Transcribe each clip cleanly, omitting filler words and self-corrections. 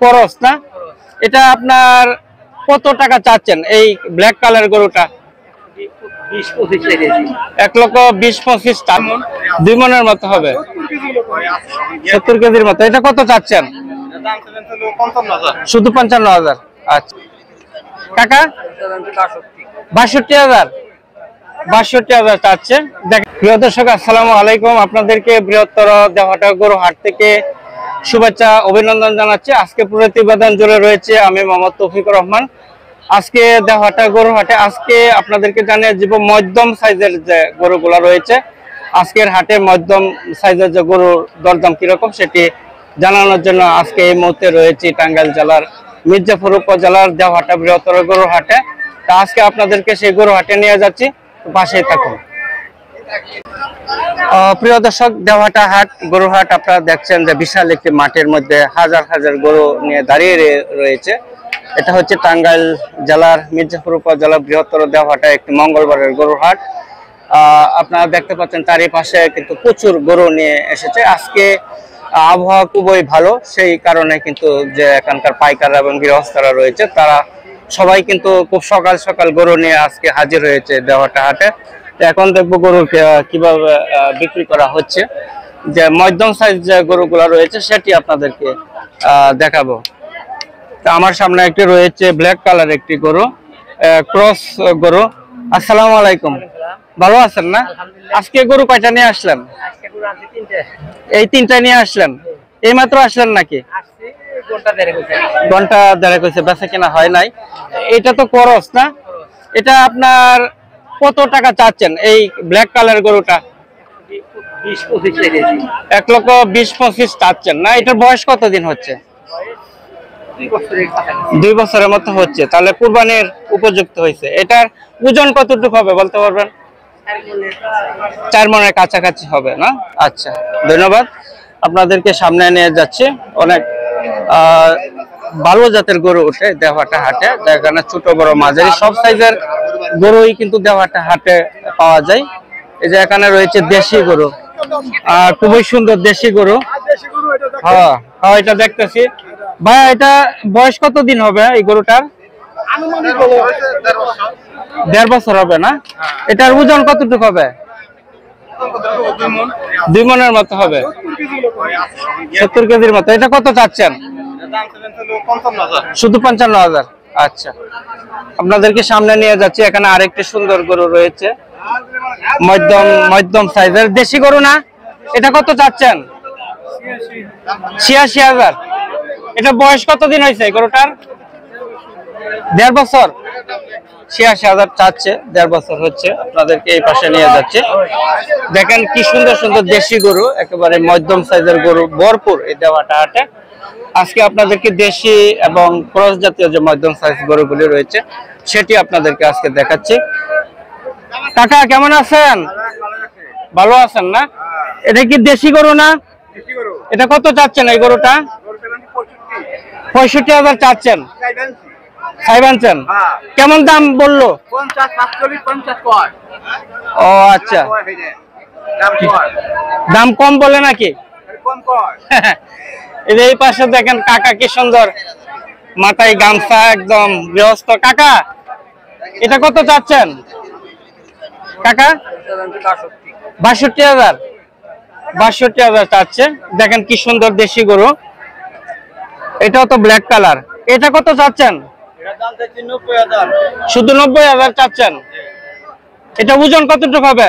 করস না? এটা আপনার কত টাকা চাচ্ছেন এই ব্ল্যাক কালার গরুটা? 1,20,25,000 টাকা। 2 মনের মতো হবে, 70 কেজির মতো। এটা কত চাচ্ছেন? শুধু 55,000। আচ্ছা কাকা, 62,000। 62,000 চাচ্ছে। প্রিয় দর্শক আসসালামু আলাইকুম, আপনাদেরকে বৃহত্তর দেওহাটা গরু হাট থেকে শুভেচ্ছা অভিনন্দন জানাচ্ছি। আজকে প্রতিবেদন জুড়ে রয়েছে আমি মোহাম্মদ তৌফিকুর রহমান। আজকে দেওহাটা গরু হাটে আজকে আপনাদেরকে জানিয়ে দিব মধ্যম সাইজের যে গরুগুলো রয়েছে। আজকের হাটে মধ্যম সাইজের যে গরুর দরদাম কিরকম সেটি জানানোর জন্য আজকে এই মুহূর্তে রয়েছে টাঙ্গাইল জেলার মির্জাপুর উপজেলার দেওহাটা বৃহত্তর গরু হাটে। তা আজকে আপনাদেরকে সেই গরু হাটে নিয়ে যাচ্ছি, পাশেই থাকুন। প্রিয় দর্শক, দেওহাটা হাট গরু হাট আপনারা দেখছেন যে বিশাল একটি মাঠের মধ্যে হাজার হাজার গরু নিয়ে দাঁড়িয়ে রয়েছে। এটা হচ্ছে টাঙ্গাইল জেলার মির্জাপুর উপজেলার বৃহত্তর দেওহাটা একটি মঙ্গলবারের গরু হাট। আপনারা দেখতে পাচ্ছেন চারিপাশে কিন্তু প্রচুর গরু নিয়ে এসেছে। আজকে আবহাওয়া খুবই ভালো, সেই কারণে কিন্তু যে এখানকার পাইকাররা এবং গৃহস্থরা রয়েছে তারা সবাই কিন্তু খুব সকাল সকাল গরু নিয়ে আজকে হাজির হয়েছে দেওহাটা হাটে। এখন দেখবো গরু কিভাবে বিক্রি করা হচ্ছে। যে মধ্যম সাইজ যে গরুগুলো রয়েছে সেটি আপনাদেরকে দেখাবো। তা আমার সামনে একটি রয়েছে ব্ল্যাক কালার একটি গরু, ক্রস গরু। আসসালামু আলাইকুম, ভালো আছেন না? আজকে গরু কয়টা নিয়ে আসলেন? এই 3টা নিয়ে আসলেন? এই মাত্র আসলেন নাকি? ঘন্টা দেড়েক হয়েছে, বেচা কিনা হয় নাই। এটা তো করস না? এটা আপনার কত টাকা চাচ্ছেন এই ব্ল্যাক কালার গরুটা? 1,20,25,000 চাচ্ছেন না? এটার বয়স কতদিন হচ্ছে? 2 বছরের মতো হচ্ছে, তাহলে কুরবানির উপযুক্ত হয়েছে। এটার ওজন কতটুকু হবে বলতে পারবেন? 4 মনের কাছাকাছি হবে না? আচ্ছা, ধন্যবাদ। আপনাদেরকে সামনে নিয়ে যাচ্ছি। অনেক ভালো জাতের গরু উঠে দেওহাটা হাটে, যেখানে ছোট বড় মাঝারি সব সাইজের গরুই কিন্তু দেওহাটা হাটে পাওয়া যায়। এই যে এখানে রয়েছে দেশি গরু, খুবই সুন্দর দেশি গরু। হ্যাঁ, এটা দেখতেছি। ভাই, এটা বয়স কতদিন হবে এই গরুটার? 1.5 বছর হবে না? এটার ওজন কতটুকু হবে? 2 মনের মতো হবে, 70 কেজির মতো। এটা কত চাচ্ছেন? শুধু 55,000। আচ্ছা, আপনাদেরকে সামনে নিয়ে যাচ্ছি। এখানে আরেকটি সুন্দর গরু রয়েছে, মধ্যম সাইজের দেশি গরু না? এটা কত চাচ্ছেন? 86,000। এটা বয়স কতদিন হয়েছে গরুটার? 1.5 বছর। 86,000 চাচ্ছে, 1.5 বছর হচ্ছে। আপনাদেরকে এই পাশে নিয়ে যাচ্ছে। দেখেন কি সুন্দর সুন্দর দেশি গরু, একেবারে মধ্যম সাইজের গরু ভরপুর এই দেওহাটা হাটে। আজকে আপনাদেরকে দেশি এবং ক্রস জাতীয় যে মধ্যম সাইজ গরুগুলি রয়েছে সেটি আপনাদেরকে আজকে দেখাচ্ছি। কাকা, কেমন আছেন? ভালো আছেন না? এটা কি দেশি গরু না? এটা কত চাচ্ছেন এই গরুটা? 65,000 চাচ্ছেন? আনছেন? কেমন দাম বললো? ও আচ্ছা, দাম কম বলে নাকি? এই পাশে দেখেন কাকা কি সুন্দর, মাথায় গামছা, একদম গৃহস্থ। কাকা, এটা কত চাচ্ছেন কাকা? 62,000। 62,000 চাচ্ছে। দেখেন কি সুন্দর দেশি গরু, এটাও তো ব্ল্যাক কালার। এটা কত চাচ্ছেন? শুধু 90,000 চাচ্ছেন। এটা ওজন কতটুকু হবে?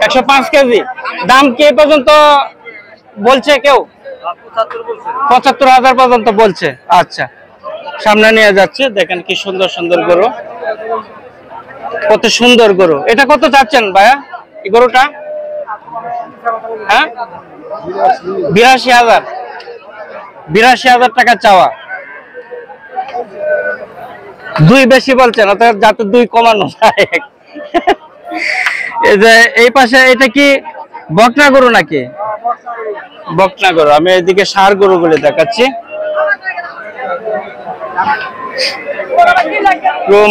105 কেজি। দাম কি পর্যন্ত বলছে কেউ? 75,000 পর্যন্ত বলছে। আচ্ছা, সামনে নিয়ে যাচ্ছে। দেখেন কি সুন্দর সুন্দর গরু, কত সুন্দর গরু। এটা কত চাচ্ছেন ভাইয়া এই গরুটা? হ্যাঁ, 82,000। 82,000 টাকা চাওয়া। 2 বেশি বলছেন, অর্থাৎ যাতে 2 কমানো যায়। এই যে এই পাশে এটা কি বকনা গরু নাকি? বকনা গরু। আমি এদিকে ষাঁড় গরুগুলি দেখাচ্ছি।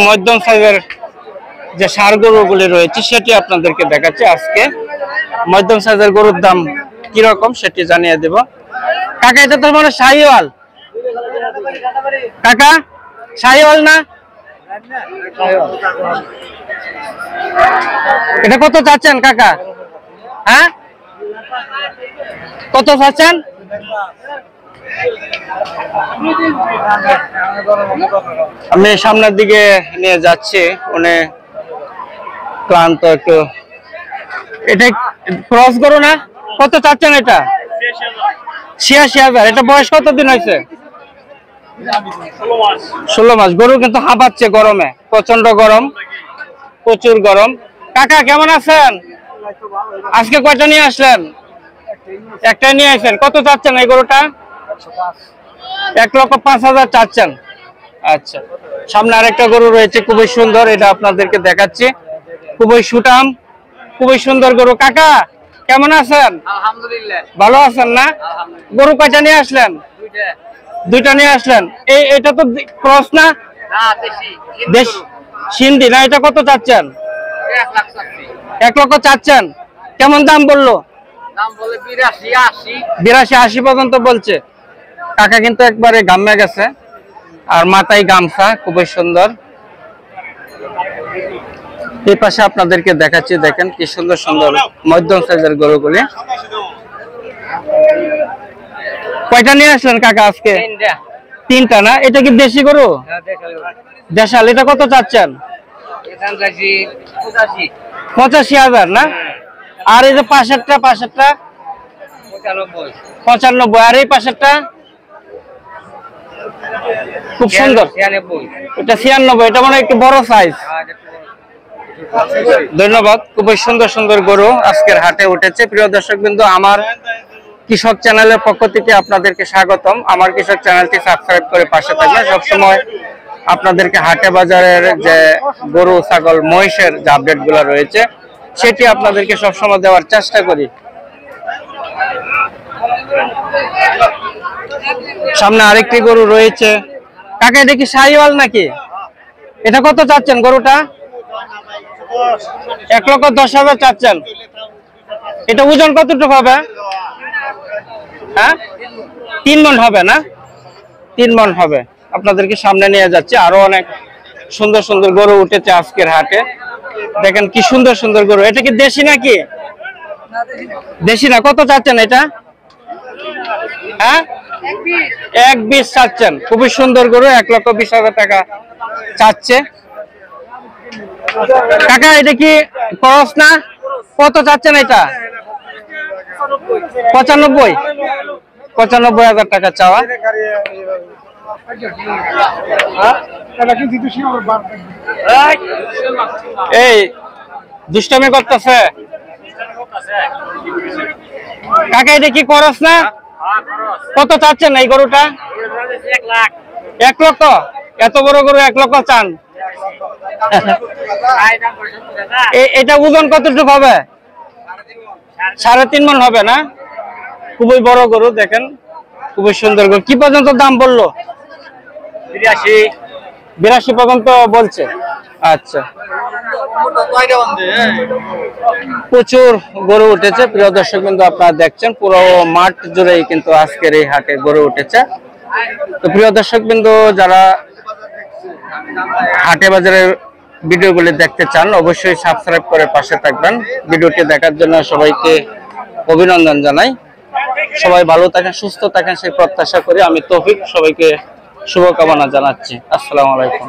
মধ্যম সাইজের যে ষাঁড় গরুগুলি রয়েছে সেটি আপনাদেরকে দেখাচ্ছি। আজকে মধ্যম সাইজের গরুর দাম কিরকম সেটি জানিয়ে দেব। কাকা এটা তো মনে শাহিওয়াল, কাকা শাহিওয়াল না? এটা কত চাচ্ছেন কাকা? হ্যাঁ কত চাচ্ছেন? আমি সামনের দিকে নিয়ে যাচ্ছি, উনি ক্লান্ত একটু। এটা ক্রস করো না? কত চাচ্ছেন এটা? ৮৬,০০০। এটা বয়স কতদিন হয়েছে? ১৬ মাস। গরু কিন্তু হাঁপাচ্ছে গরমে, প্রচন্ড গরম, প্রচুর গরম। কাকা কেমন আছেন? আজকে কয়টা নিয়ে আসলেন? একটাই নিয়ে আসলেন। কত চাচ্ছেন এই গরুটা? ১,০৫,০০০ চাচ্ছেন। আচ্ছা, সামনে আরেকটা গরু রয়েছে খুবই সুন্দর, এটা আপনাদেরকে দেখাচ্ছি। খুবই সুঠাম, খুবই সুন্দর গরু। কাকা কেমন আছেন? আলহামদুলিল্লাহ ভালো আছেন না? গরু কয়টা নিয়ে আসলেন? দুইটা নিয়ে আসলেন। এটা তো ক্রস না? দেশ সিন্ধি না? এটা কত চাচ্ছেন? ১,০০,০০০ চাচ্ছেন। কেমন দাম বললো? ৮২-৮০ পর্যন্ত বলছে। কাকা কিন্তু একবারে গাম্মে গেছে, আর মাথায় গামছা, খুবই সুন্দর। এই পাশে আপনাদেরকে দেখাচ্ছি, দেখেন কি সুন্দর সুন্দর মধ্যম সাইজের গরুগুলি। কয়টা নিয়ে আসলেন কাকা আজকে? তিনটা না? এটা কি দেশি গরু? দেশাল। এটা কত চাচ্ছেন? ৮৫,০০০ না? আর এই যে পাশেরটা ৯৫, আর এই পাশেরটা খুব সুন্দর, এটা ৯৬। এটা মানে একটু বড় সাইজ। ধন্যবাদ। খুবই সুন্দর সুন্দর গরু আজকের হাটে উঠেছে। প্রিয় দর্শক বিন্দু, আমার কৃষক চ্যানেলের পক্ষ থেকে আপনাদেরকে স্বাগতম। আমার কৃষক চ্যানেলটি সাবস্ক্রাইব করে পাশে থাকবেন। সবসময় আপনাদেরকে হাটে বাজারের যে গরু ছাগল মহিষের যে আপডেট গুলো রয়েছে সেটি আপনাদেরকে সবসময় দেওয়ার চেষ্টা করি। সামনে আরেকটি গরু রয়েছে। কাকা এটা কি শাহিওয়াল নাকি? এটা কত চাচ্ছেন গরুটা? ১,১০,০০০ চাচ্ছেন। এটা ওজন কতটুকু হবে? হ্যাঁ ৩ মণ হবে না? ৩ মণ হবে। আপনাদেরকে সামনে নিয়ে যাচ্ছে। আরো অনেক সুন্দর সুন্দর গরু উঠেছে আজকের হাটে। দেখেন কি সুন্দর সুন্দর গরু। এটা কি দেশি নাকি? দেশি না। কত চাচ্ছেন এটা? হ্যাঁ ১,২০ চাচ্ছেন। খুবই সুন্দর গরু, ১,২০,০০০ টাকা চাচ্ছে। কাকা এটা কি ক্রস না? কত চাচ্ছেন এটা? ৯৫,০০০ টাকা চাওয়া। এই দুষ্টামি করতেছে কাকা। এটা কি ক্রস না? কত চাচ্ছেন এই গরুটা? ১,০০,০০০। এত বড় গরু ১,০০,০০০ চান? এটা ওজন কতটুকু হবে? ৩.৫ মণ হবে না? খুবই বড় গরু, দেখেন খুবই সুন্দর গরু। কি পর্যন্ত দাম বললো? ৮২ পর্যন্ত বলছে। আচ্ছা, প্রচুর গরু উঠেছে। প্রিয় দর্শক কিন্তু আপনারা দেখছেন পুরো মাঠ জুড়েই কিন্তু আজকের এই হাটে গরু উঠেছে। তো প্রিয় দর্শক বিন্দু, যারা হাটে বাজারের ভিডিওগুলি দেখতে চান অবশ্যই সাবস্ক্রাইব করে পাশে থাকবেন। ভিডিওটি দেখার জন্য সবাইকে অভিনন্দন জানাই। সবাই ভালো থাকেন, সুস্থ থাকেন সেই প্রত্যাশা করি। আমি তৌফিক, সবাইকে শুভকামনা জানাচ্ছি। আসসালামু আলাইকুম।